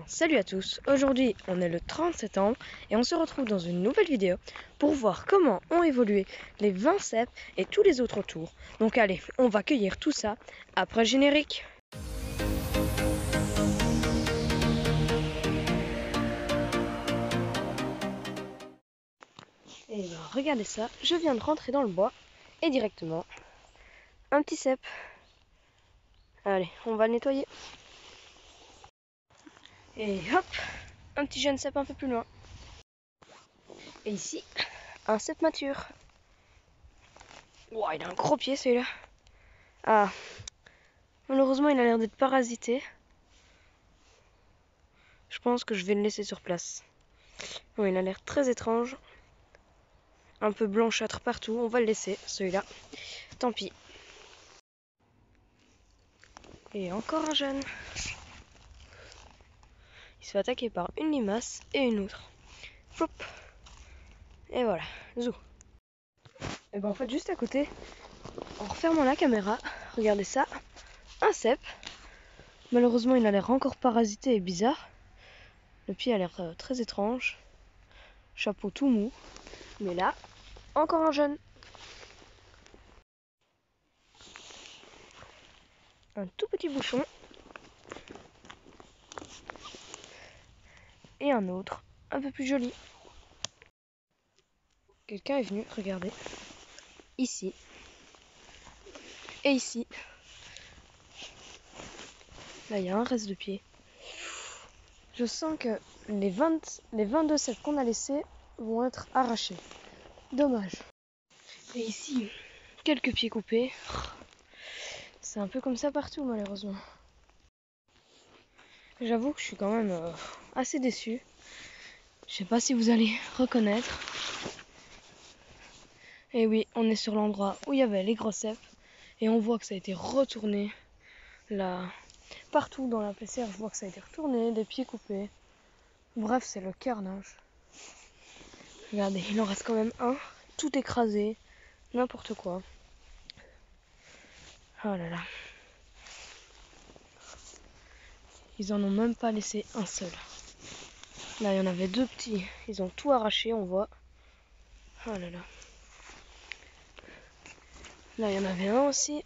Salut à tous. Aujourd'hui, on est le 30 septembre et on se retrouve dans une nouvelle vidéo pour voir comment ont évolué les 20 cèpes et tous les autres tours. Donc allez, on va cueillir tout ça après le générique. Regardez ça, je viens de rentrer dans le bois et directement un petit cèpe. Allez, on va le nettoyer. Et hop, un petit jeune cèpe un peu plus loin. Et ici, un cèpe mature. Ouah, il a un gros pied celui-là. Ah, malheureusement il a l'air d'être parasité. Je pense que je vais le laisser sur place. Bon, il a l'air très étrange. Un peu blanchâtre partout. On va le laisser, celui-là. Tant pis. Et encore un jeune. Il se fait attaquer par une limace et une autre. Flop. Et voilà. Zou. Et en fait, juste à côté, en refermant la caméra, regardez ça. Un cèpe. Malheureusement, il a l'air encore parasité et bizarre. Le pied a l'air très étrange. Chapeau tout mou. Mais là, encore un jeune. Un tout petit bouchon. Et un autre, un peu plus joli. Quelqu'un est venu, regardez. Ici. Et ici. Là, il y a un reste de pied. Je sens que les 22 cèpes qu'on a laissés vont être arrachés. Dommage. Et ici, quelques pieds coupés. C'est un peu comme ça partout, malheureusement. J'avoue que je suis quand même assez déçue. Je sais pas si vous allez reconnaître. Et oui, on est sur l'endroit où il y avait les gros cèpes. Et on voit que ça a été retourné. Là, partout dans la PCR, je vois que ça a été retourné, des pieds coupés. Bref, c'est le carnage. Regardez, il en reste quand même un, tout écrasé, n'importe quoi. Oh là là. Ils en ont même pas laissé un seul. Là, il y en avait deux petits, ils ont tout arraché, on voit. Oh là là. Là, il y en avait un aussi.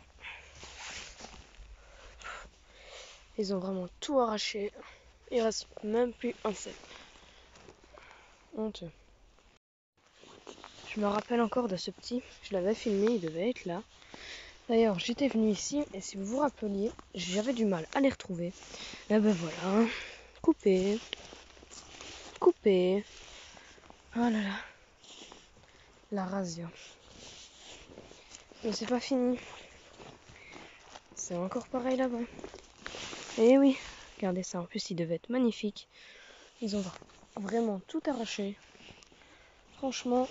Ils ont vraiment tout arraché. Il reste même plus un seul. Honteux. Je me rappelle encore de ce petit, je l'avais filmé, il devait être là. D'ailleurs, j'étais venue ici et si vous vous rappeliez, j'avais du mal à les retrouver. Et ben voilà, coupé, coupé. Oh là là, la razzia. Mais c'est pas fini. C'est encore pareil là-bas. Et oui, regardez ça, en plus il devait être magnifique. Ils ont vraiment tout arraché. Franchement,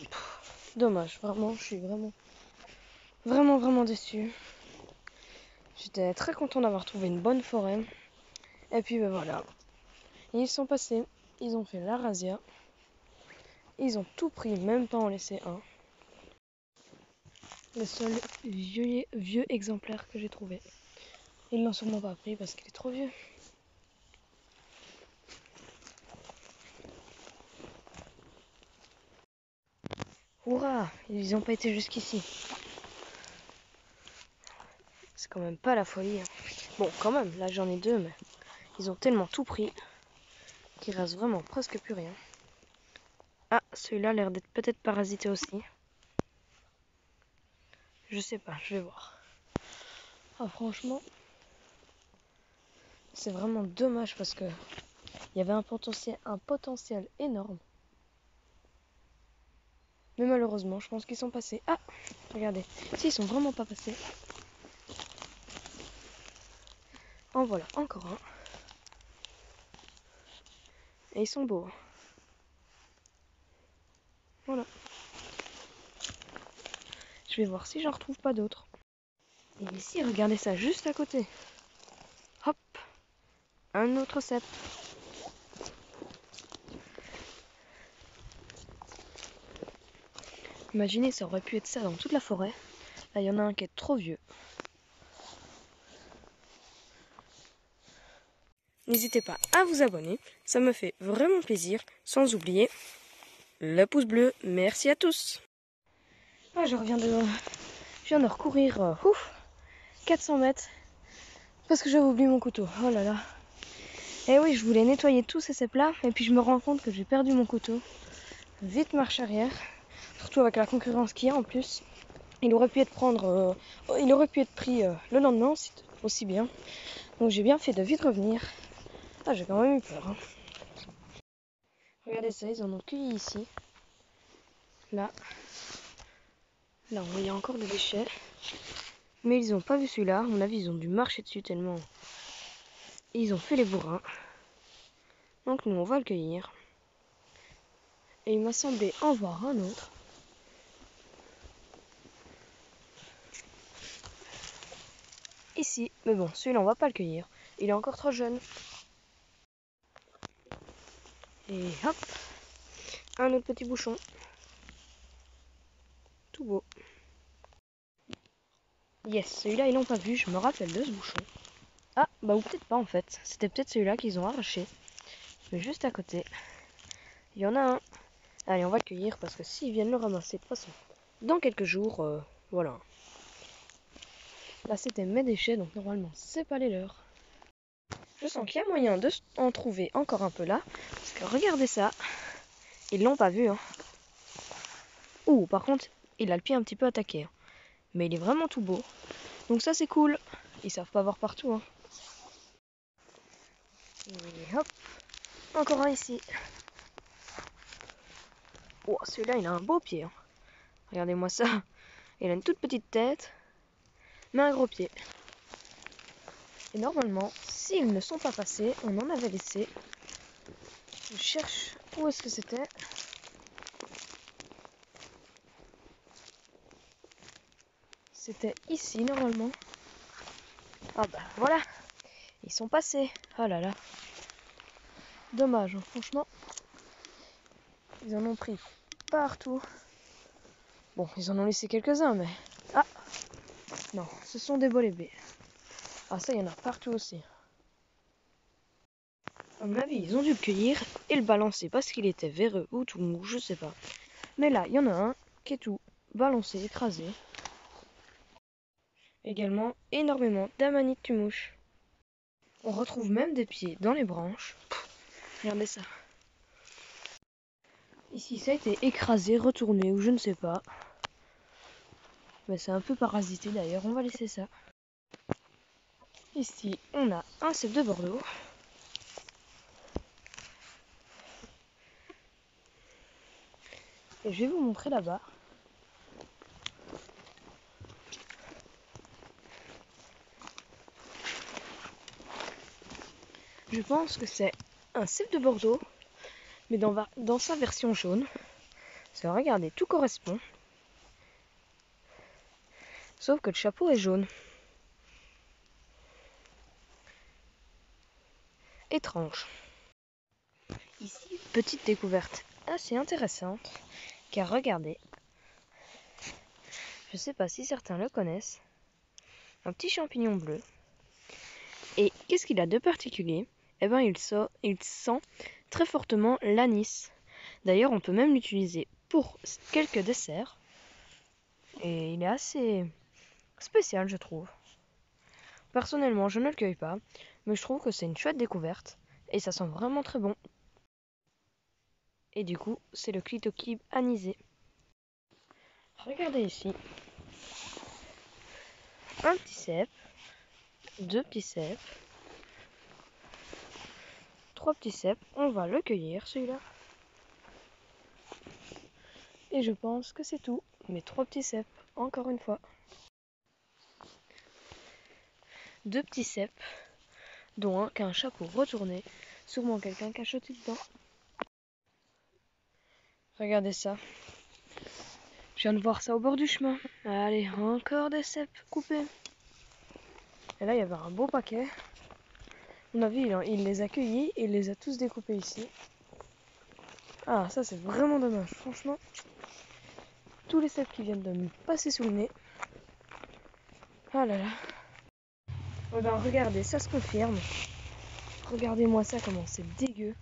dommage, vraiment, je suis vraiment déçue. J'étais très content d'avoir trouvé une bonne forêt. Et puis ben voilà, ils sont passés, ils ont fait la razzia. Ils ont tout pris, même pas en laissé un. Le seul vieux exemplaire que j'ai trouvé. Ils l'ont sûrement pas pris parce qu'il est trop vieux. Hurrah, ils n'ont pas été jusqu'ici. C'est quand même pas la folie. Hein. Bon, quand même, là j'en ai deux, mais ils ont tellement tout pris qu'il reste vraiment presque plus rien. Ah, celui-là a l'air d'être peut-être parasité aussi. Je sais pas, je vais voir. Ah, franchement, c'est vraiment dommage parce que il y avait un potentiel énorme. Mais malheureusement, je pense qu'ils sont passés. Ah, regardez, si ils sont vraiment pas passés. En voilà, encore un. Et ils sont beaux. Voilà. Je vais voir si j'en retrouve pas d'autres. Et ici, regardez ça, juste à côté. Hop, un autre cep. Imaginez, ça aurait pu être ça dans toute la forêt. Là, il y en a un qui est trop vieux. n'hésitez pas à vous abonner, ça me fait vraiment plaisir, sans oublier le pouce bleu. Merci à tous. Ah, je viens de recourir 400 mètres parce que j'avais oublié mon couteau. Oh là là. Et oui, je voulais nettoyer tous ces cèpes-là et puis je me rends compte que j'ai perdu mon couteau. Vite marche arrière, surtout avec la concurrence qu'il y a en plus. Il aurait pu être pris le lendemain aussi bien. Donc j'ai bien fait de vite revenir. Ah, j'ai quand même eu peur. Hein. Regardez ça, ils en ont cueilli ici. Là, on voyait encore des déchets. Mais ils n'ont pas vu celui-là. À mon avis, ils ont dû marcher dessus tellement. Ils ont fait les bourrins. Donc nous, on va le cueillir. Et il m'a semblé en voir un autre. Ici. Mais bon, celui-là, on va pas le cueillir. Il est encore trop jeune. Et hop, un autre petit bouchon. Tout beau. Yes, celui-là, ils l'ont pas vu. Je me rappelle de ce bouchon. Ah, bah ou peut-être pas en fait. C'était peut-être celui-là qu'ils ont arraché. Mais juste à côté, il y en a un. Allez, on va le cueillir parce que s'ils viennent le ramasser, de toute façon, dans quelques jours, voilà. Là, c'était mes déchets, donc normalement, c'est pas les leurs. Je sens qu'il y a moyen de en trouver encore un peu là. Parce que regardez ça. Ils l'ont pas vu, hein. Ouh, par contre, il a le pied un petit peu attaqué. Hein. Mais il est vraiment tout beau. Donc ça, c'est cool. Ils savent pas voir partout, hein. Et hop, encore un ici. Oh, celui-là, il a un beau pied. Hein. Regardez-moi ça. Il a une toute petite tête, mais un gros pied. Et normalement, s'ils ne sont pas passés, on en avait laissé. Je cherche où est-ce que c'était. C'était ici, normalement. Ah bah, voilà. Ils sont passés. Oh là là. Dommage, hein, franchement. Ils en ont pris partout. Bon, ils en ont laissé quelques-uns, mais... Ah non, ce sont des bolébés. Ah ça, il y en a partout aussi. À mon avis, ils ont dû le cueillir et le balancer parce qu'il était véreux ou tout mou, je sais pas. Mais là, il y en a un qui est tout balancé, écrasé. Également, énormément d'amanites tumouches. On retrouve même des pieds dans les branches. Regardez ça. Ici, ça a été écrasé, retourné ou je ne sais pas. Mais c'est un peu parasité d'ailleurs, on va laisser ça. Ici, on a un cèpe de Bordeaux. Et je vais vous montrer là-bas. Je pense que c'est un cèpe de Bordeaux, mais dans sa version jaune. Ça, regardez, tout correspond. Sauf que le chapeau est jaune. Étrange. Ici, petite découverte assez intéressante. Car regardez, je ne sais pas si certains le connaissent, un petit champignon bleu. Et qu'est-ce qu'il a de particulier? Eh bien, il sent très fortement l'anis. D'ailleurs, on peut même l'utiliser pour quelques desserts. Et il est assez spécial, je trouve. Personnellement, je ne le cueille pas, mais je trouve que c'est une chouette découverte. Et ça sent vraiment très bon. Et du coup, c'est le clitokybe anisé. Regardez ici. Un petit cèpe, deux petits cèpes, trois petits cèpes. On va le cueillir, celui-là. Et je pense que c'est tout. Mes trois petits cèpes, encore une fois. Deux petits cèpes, dont un qui a un chapeau retourné. Sûrement quelqu'un qui a chuté dedans. Regardez ça. Je viens de voir ça au bord du chemin. Allez, encore des cèpes coupés. Et là, il y avait un beau paquet. À mon avis, il les a cueillis et il les a tous découpés ici. Ah, ça, c'est vraiment dommage. Franchement, tous les cèpes qui viennent de me passer sous le nez. Ah là là. Eh ben, regardez, ça se confirme. Regardez-moi ça, comment c'est dégueu.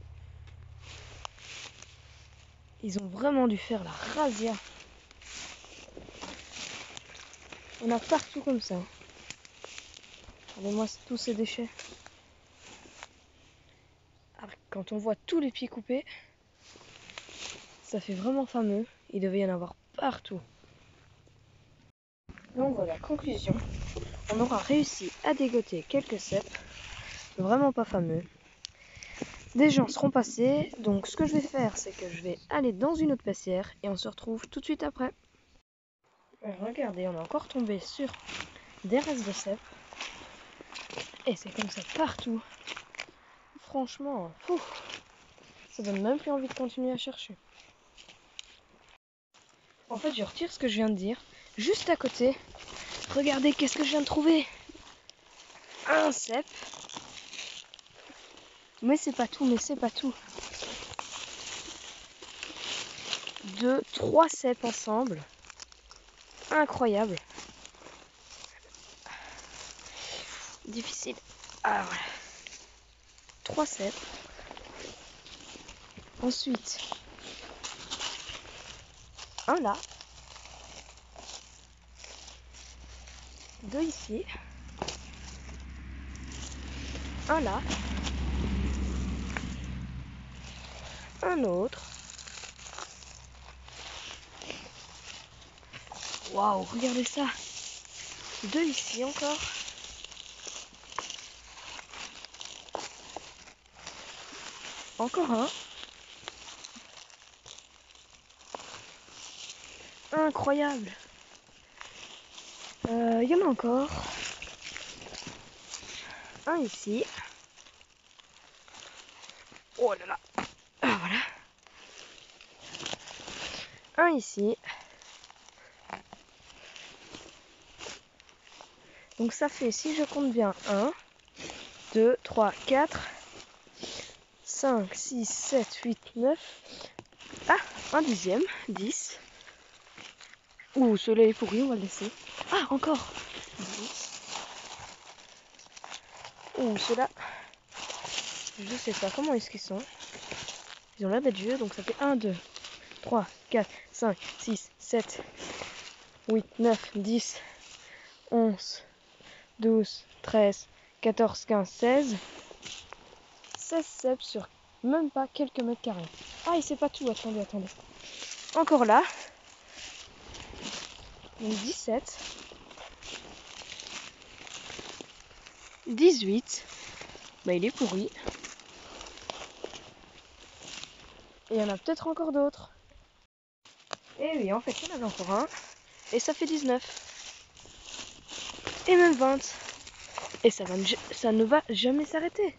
Ils ont vraiment dû faire la razzia. On a partout comme ça. Regardez-moi tous ces déchets. Quand on voit tous les pieds coupés, ça fait vraiment fameux. Il devait y en avoir partout. Donc voilà, conclusion. On aura réussi à dégoter quelques cèpes, vraiment pas fameux. Des gens seront passés, donc ce que je vais faire, c'est que je vais aller dans une autre paissière et on se retrouve tout de suite après. Regardez, on est encore tombé sur des restes de cèpes. Et c'est comme ça partout. Franchement, ça donne même plus envie de continuer à chercher. En fait, je retire ce que je viens de dire. Juste à côté, regardez qu'est-ce que je viens de trouver. Un cèpe. Mais c'est pas tout, 3 cèpes ensemble. Incroyable. Difficile. Ah voilà. 3 cèpes. Ensuite, un là. 2 ici. Un là. Un autre. Waouh, regardez ça. 2 ici encore. Encore un. Incroyable. Il y en a encore. Un ici. Oh là là. Ah voilà. Un ici. Donc ça fait, si je compte bien, 1, 2, 3, 4, 5, 6, 7, 8, 9. Ah, un dixième, 10. Ouh, celui-là est pourri, on va le laisser. Ah, encore 10. Ouh, ceux-là, je sais pas comment est-ce qu'ils sont. Ils ont l'air d'être vieux, donc ça fait 1, 2, 3, 4, 5, 6, 7, 8, 9, 10, 11, 12, 13, 14, 15, 16. 16 cèpes sur même pas quelques mètres carrés. Ah, et c'est pas tout, attendez. Encore là. Donc 17. 18. Bah il est pourri. Et il y en a peut-être encore d'autres. Et oui, en fait, il y en avait encore un. Et ça fait 19. Et même 20. Et ça ne va jamais s'arrêter.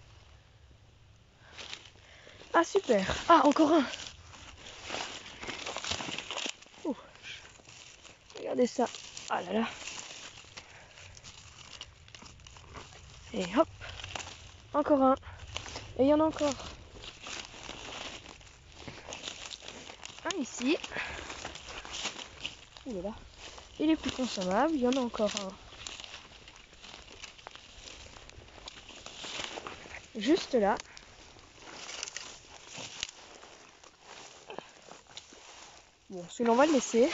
Ah, super. Ah, encore un. Ouh. Regardez ça. Ah là là. Et hop. Encore un. Et il y en a encore. Un ici. Ouh là là. Il est plus consommable. Il y en a encore un. Juste là. Bon, celui-là on va le laisser.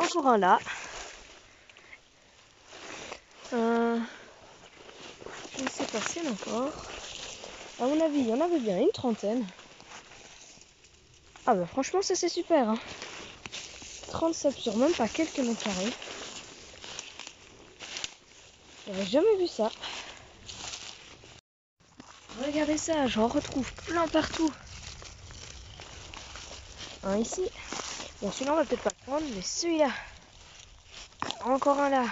Encore un là. Je ne sais pas s'il y en a encore. À mon avis, il y en avait bien une trentaine. Ah bah franchement ça c'est super. Hein. 37 sur même pas quelques mètres carrés. J'avais jamais vu ça. Regardez ça, j'en retrouve plein partout. Un ici. Bon, celui-là on va peut-être pas le prendre, mais celui-là. Encore un là.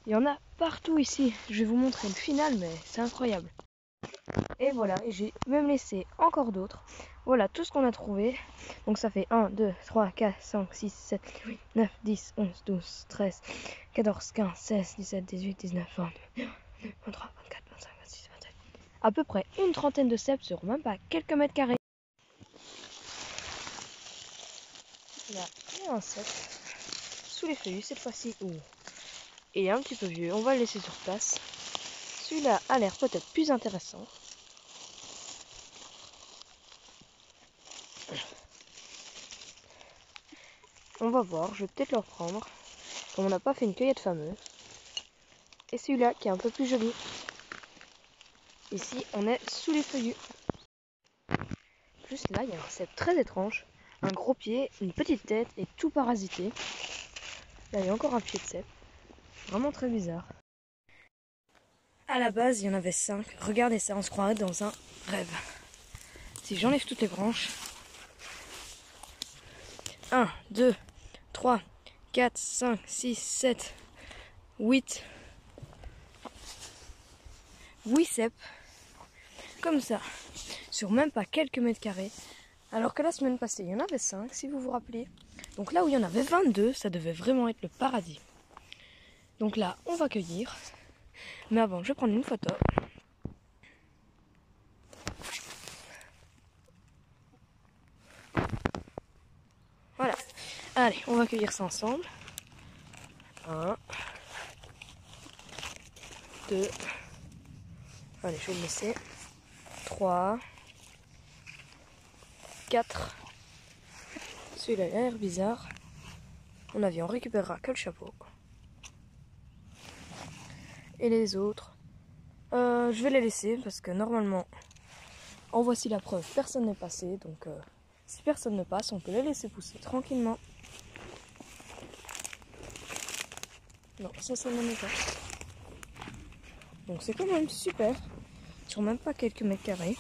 Il y en a partout ici. Je vais vous montrer le final, mais c'est incroyable. Et voilà, et j'ai même laissé encore d'autres. Voilà tout ce qu'on a trouvé. Donc ça fait 1, 2, 3, 4, 5, 6, 7, 8, 9, 10, 11, 12, 13, 14, 15, 16, 17, 18, 19, 20, 23, 24, 25, 26, 27. À peu près une trentaine de cèpes sur même pas quelques mètres carrés. Là, il y a un cèpe sous les feuillus cette fois-ci. Il est un petit peu vieux, on va le laisser sur place. Celui-là a l'air peut-être plus intéressant. On va voir, je vais peut-être le reprendre. Comme on n'a pas fait une cueillette fameuse. Et celui-là qui est un peu plus joli. Ici, on est sous les feuillus. Juste là, il y a un cèpe très étrange. Un gros pied, une petite tête et tout parasité. Là, il y a encore un pied de cèpe. Vraiment très bizarre. À la base, il y en avait 5. Regardez ça, on se croirait dans un rêve. Si j'enlève toutes les branches. 1, 2, 3, 4, 5, 6, 7, 8. 8 cèpes. Comme ça. Sur même pas quelques mètres carrés. Alors que la semaine passée, il y en avait 5, si vous vous rappelez. Donc là où il y en avait 22, ça devait vraiment être le paradis. Donc là, on va cueillir. Mais avant, je vais prendre une photo. Voilà. Allez, on va cueillir ça ensemble. 1, 2. Allez, je vais le laisser. 3, 4. Celui-là a l'air bizarre. On a vu, on récupérera que le chapeau. Et les autres, je vais les laisser parce que normalement, en voici la preuve, personne n'est passé. Donc si personne ne passe, on peut les laisser pousser tranquillement. Non, ça n'en est pas. Donc c'est quand même super. Sur même pas quelques mètres carrés.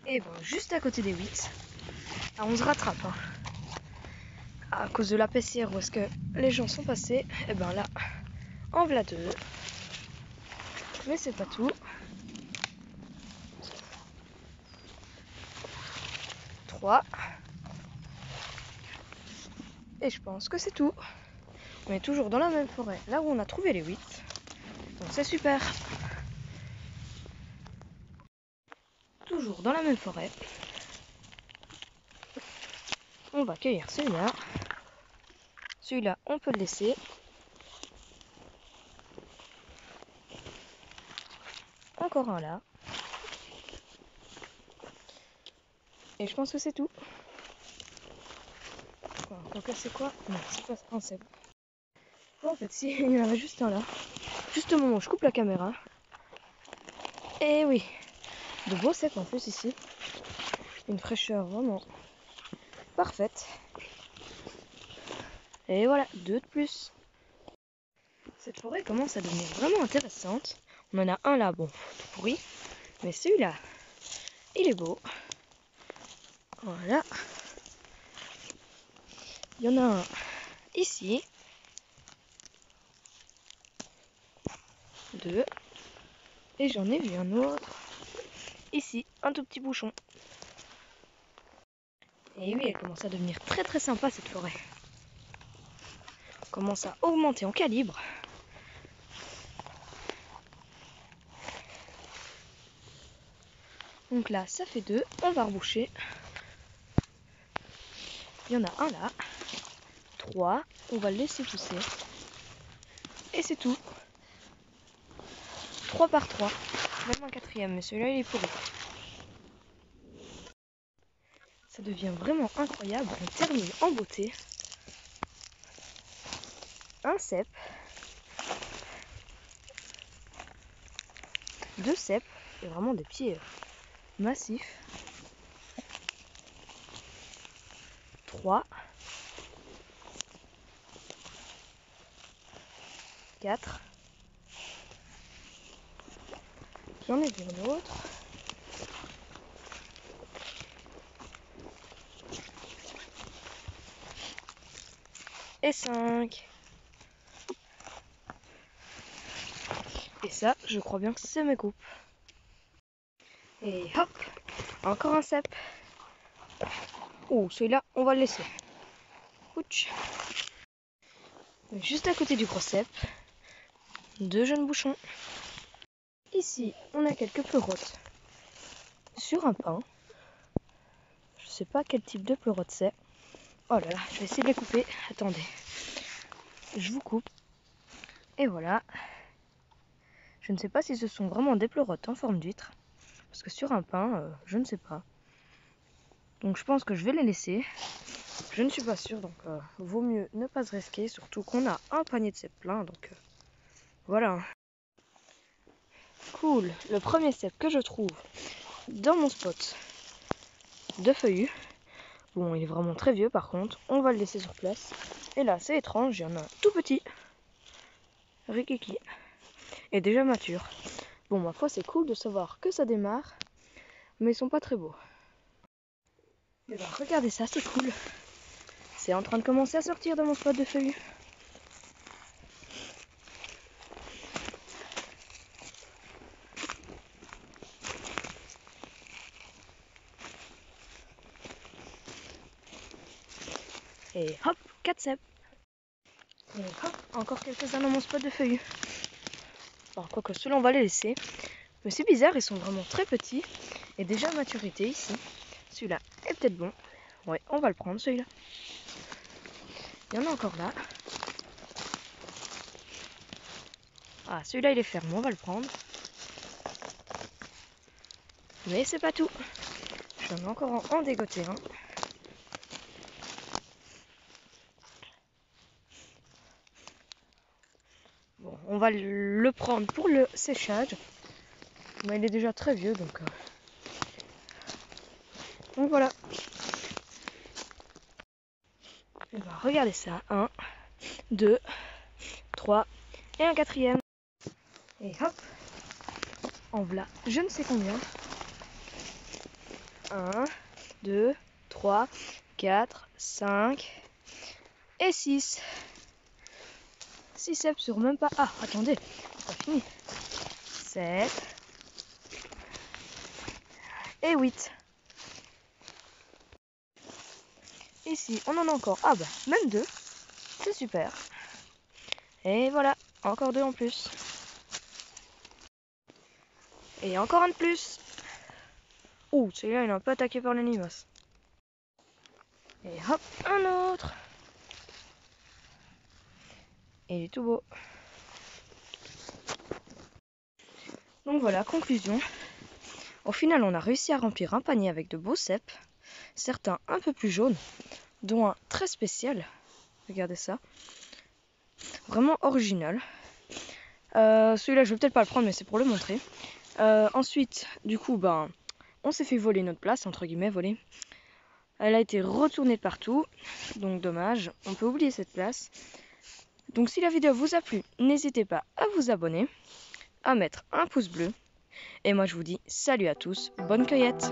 Et bon, juste à côté des 8, ah, on se rattrape. Hein. À cause de la paissière où est-ce que les gens sont passés, et ben là, en voilà 2. Mais c'est pas tout. 3. Et je pense que c'est tout. On est toujours dans la même forêt, là où on a trouvé les 8. Donc c'est super. Toujours dans la même forêt. On va cueillir celui-là. Celui-là, on peut le laisser. Encore un là. Et je pense que c'est tout. Donc là, c'est quoi? Non, c'est pas un cèpe. En fait, si, il y en avait juste un là. Juste au moment où je coupe la caméra. Et oui, de beaux cèpes en plus ici. Une fraîcheur vraiment parfaite. Et voilà, 2 de plus. Cette forêt commence à devenir vraiment intéressante. On en a un là, bon, tout pourri. Mais celui-là, il est beau. Voilà. Il y en a un ici. 2. Et j'en ai vu un autre ici, un tout petit bouchon. Et oui, elle commence à devenir très très sympa cette forêt. On commence à augmenter en calibre. Donc là, ça fait 2. On va reboucher. Il y en a un là. 3. On va le laisser pousser. Et c'est tout. 3 par 3. Même un quatrième, mais celui-là il est pourri. Ça devient vraiment incroyable. On termine en beauté. Un cèpe. 2 cèpes. Et vraiment des pieds massifs. 3. 4. J'en ai vu un autre. Et 5. Et ça, je crois bien que c'est mes coupes. Et hop, encore un cèpe. Oh, celui-là, on va le laisser. Ouch. Juste à côté du gros cèpe, 2 jeunes bouchons. Ici, on a quelques pleurotes sur un pin. Je sais pas quel type de pleurote c'est. Oh là là, je vais essayer de les couper. Attendez. Je vous coupe. Et voilà. Je ne sais pas si ce sont vraiment des pleurotes en forme d'huître. Parce que sur un pain, je ne sais pas. Donc je pense que je vais les laisser. Je ne suis pas sûre, donc vaut mieux ne pas se risquer. Surtout qu'on a un panier de cèpes plein, donc voilà. Cool, le premier cèpe que je trouve dans mon spot de feuillus. Bon, il est vraiment très vieux par contre. On va le laisser sur place. Et là, c'est étrange, il y en a un tout petit. Rikiki. Et déjà mature. Bon, ma foi, c'est cool de savoir que ça démarre. Mais ils sont pas très beaux. Et bah, regardez ça, c'est cool. C'est en train de commencer à sortir dans mon spot de feuillus. Et hop, 4 cèpes. Et hop, encore quelques-uns dans mon spot de feuillus. Alors, quoique ceux-là, on va les laisser. Mais c'est bizarre, ils sont vraiment très petits. Et déjà à maturité ici. Celui-là est peut-être bon. Ouais, on va le prendre celui-là. Il y en a encore là. Ah, celui-là il est ferme, on va le prendre. Mais c'est pas tout. J'en ai encore en dégoté un. Bon, on va le prendre pour le séchage. Mais il est déjà très vieux, donc voilà. Et ben, regardez ça. 1, 2, 3 et un quatrième. Et hop, en voilà je ne sais combien. 1, 2, 3, 4, 5 et 6. 6 cèpes sur même pas... Ah, attendez, c'est pas fini. 7 et 8. Ici, on en a encore. Ah bah, même 2. C'est super. Et voilà, encore 2 en plus. Et encore un de plus. Ouh, celui-là, il est un peu attaqué par les limaces. Et hop, un autre. Et il est tout beau. Donc voilà, conclusion. Au final, on a réussi à remplir un panier avec de beaux cèpes. Certains un peu plus jaunes, dont un très spécial. Regardez ça. Vraiment original. Celui-là, je vais peut-être pas le prendre, mais c'est pour le montrer. Ensuite, du coup, on s'est fait voler notre place, entre guillemets, voler. Elle a été retournée de partout, donc dommage. On peut oublier cette place. Donc si la vidéo vous a plu, n'hésitez pas à vous abonner, à mettre un pouce bleu. Et moi, je vous dis salut à tous, bonne cueillette!